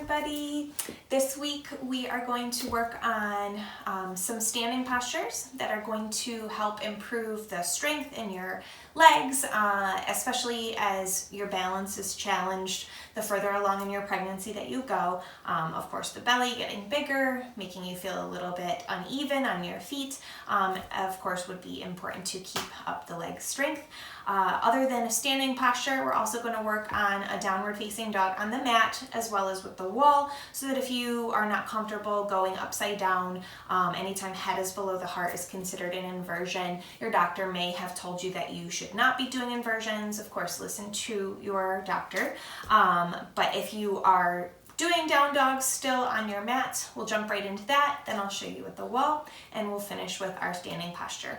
everybody. This week we are going to work on some standing postures that are going to help improve the strength in your legs, especially as your balance is challenged the further along in your pregnancy that you go. Of course, the belly getting bigger, making you feel a little bit uneven on your feet, of course, would be important to keep up the leg strength. Other than a standing posture, we're also going to work on a downward facing dog on the mat as well as with the wall, so that if you are not comfortable going upside down, anytime head is below the heart is considered an inversion. Your doctor may have told you that you should not be doing inversions. Of course, listen to your doctor. But if you are doing down dogs still on your mat, we'll jump right into that. Then I'll show you with the wall and we'll finish with our standing posture.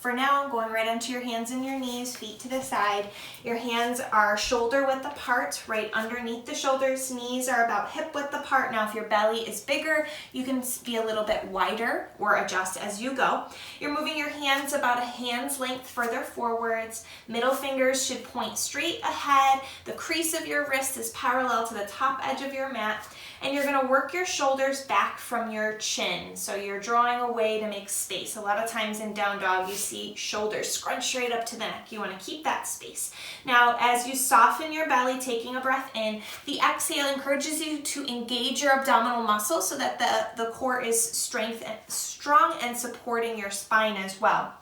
For now, going right onto your hands and your knees, feet to the side. Your hands are shoulder width apart, right underneath the shoulders. Knees are about hip width apart. Now, if your belly is bigger, you can be a little bit wider or adjust as you go. You're moving your hands about a hand's length further forwards. Middle fingers should point straight ahead. The crease of your wrist is parallel to the top edge of your mat, and you're going to work your shoulders back from your chin. So you're drawing away to make space. A lot of times in down dog, you see shoulders scrunch straight up to the neck. You want to keep that space. Now, as you soften your belly, taking a breath in, the exhale encourages you to engage your abdominal muscles so that the core is strong and supporting your spine as well.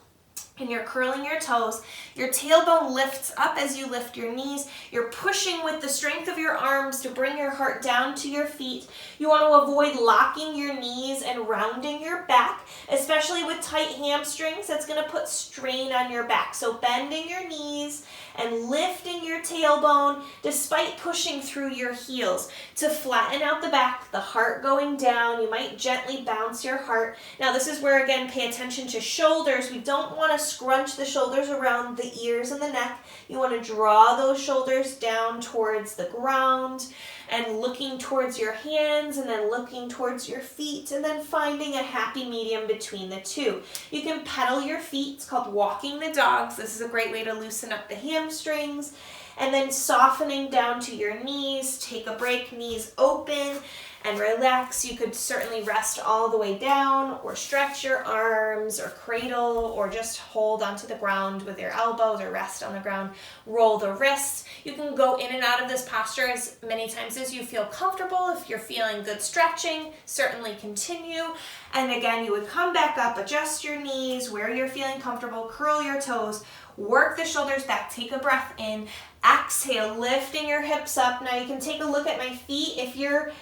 And you're curling your toes. Your tailbone lifts up as you lift your knees. You're pushing with the strength of your arms to bring your heart down to your feet. You want to avoid locking your knees and rounding your back, especially with tight hamstrings. That's going to put strain on your back. So bending your knees and lifting your tailbone despite pushing through your heels to flatten out the back, the heart going down. You might gently bounce your heart. Now, this is where, again, pay attention to shoulders. We don't want to scrunch the shoulders around the ears and the neck. You want to draw those shoulders down towards the ground and looking towards your hands and then looking towards your feet and then finding a happy medium between the two. You can pedal your feet. It's called walking the dogs. This is a great way to loosen up the hamstrings. And then softening down to your knees. Take a break, knees open and relax. You could certainly rest all the way down or stretch your arms or cradle or just hold onto the ground with your elbows or rest on the ground. Roll the wrists. You can go in and out of this posture as many times as you feel comfortable. If you're feeling good stretching, certainly continue. And again, you would come back up, adjust your knees where you're feeling comfortable, curl your toes, work the shoulders back, take a breath in, exhale, lifting your hips up. Now you can take a look at my feet. If you're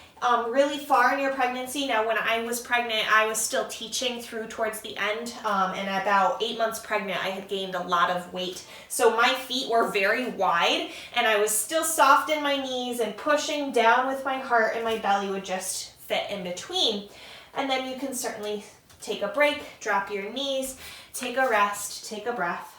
really far in your pregnancy. Now, when I was pregnant, I was still teaching through towards the end, and about 8 months pregnant, I had gained a lot of weight. So my feet were very wide, and I was still soft in my knees and pushing down with my heart, and my belly would just fit in between. And then you can certainly take a break, drop your knees, take a rest, take a breath.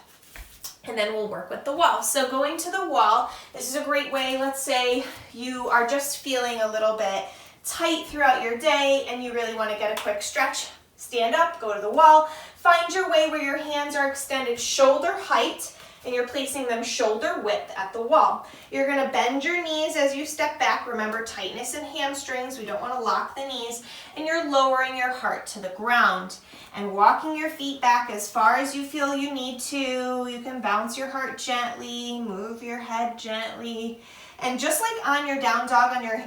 And then we'll work with the wall. So going to the wall, this is a great way. Let's say you are just feeling a little bit tight throughout your day and you really want to get a quick stretch. Stand up, go to the wall, find your way where your hands are extended shoulder height and you're placing them shoulder width at the wall. You're going to bend your knees as you step back. Remember, tightness in hamstrings. We don't want to lock the knees. And you're lowering your heart to the ground and walking your feet back as far as you feel you need to. You can bounce your heart gently, move your head gently. And just like on your down dog on your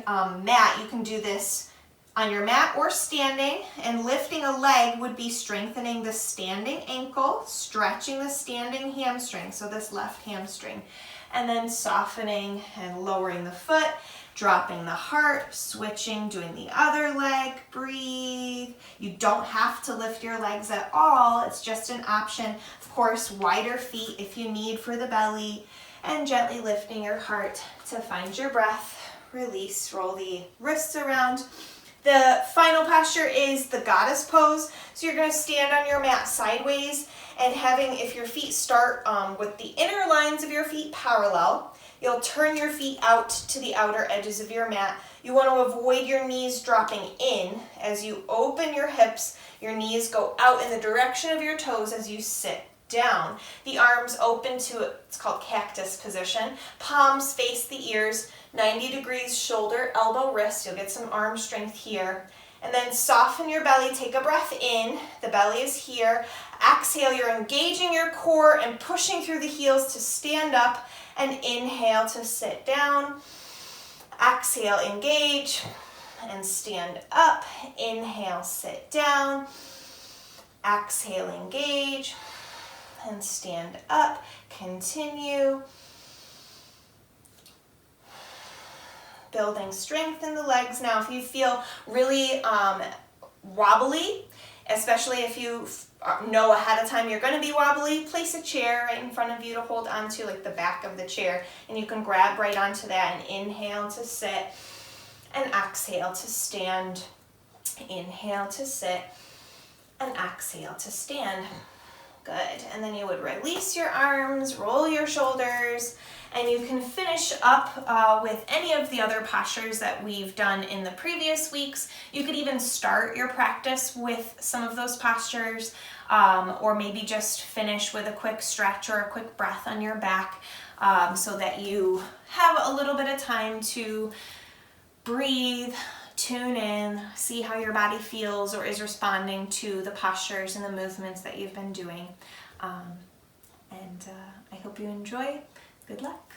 mat, you can do this on your mat or standing, and lifting a leg would be strengthening the standing ankle, stretching the standing hamstring, so this left hamstring, and then softening and lowering the foot, dropping the heart, switching, doing the other leg, breathe. You don't have to lift your legs at all, it's just an option. Of course, wider feet if you need for the belly, and gently lifting your heart to find your breath. Release, roll the wrists around. The final posture is the goddess pose. So you're going to stand on your mat sideways and having, if your feet start with the inner lines of your feet parallel, you'll turn your feet out to the outer edges of your mat. You want to avoid your knees dropping in. As you open your hips, your knees go out in the direction of your toes as you sit down. The arms open to, it's called cactus position. Palms face the ears, 90 degrees, shoulder, elbow, wrist. You'll get some arm strength here. And then soften your belly, take a breath in. The belly is here. Exhale, you're engaging your core and pushing through the heels to stand up, and inhale to sit down. Exhale, engage and stand up. Inhale, sit down. Exhale, engage and stand up. Continue. Building strength in the legs. Now, if you feel really wobbly, especially if you know ahead of time you're going to be wobbly, place a chair right in front of you to hold onto, like the back of the chair, and you can grab right onto that and inhale to sit and exhale to stand. Inhale to sit and exhale to stand. Good. And then you would release your arms, roll your shoulders, and you can finish up with any of the other postures that we've done in the previous weeks. You could even start your practice with some of those postures, or maybe just finish with a quick stretch or a quick breath on your back, so that you have a little bit of time to breathe, tune in, see how your body feels or is responding to the postures and the movements that you've been doing. I hope you enjoy. Good luck.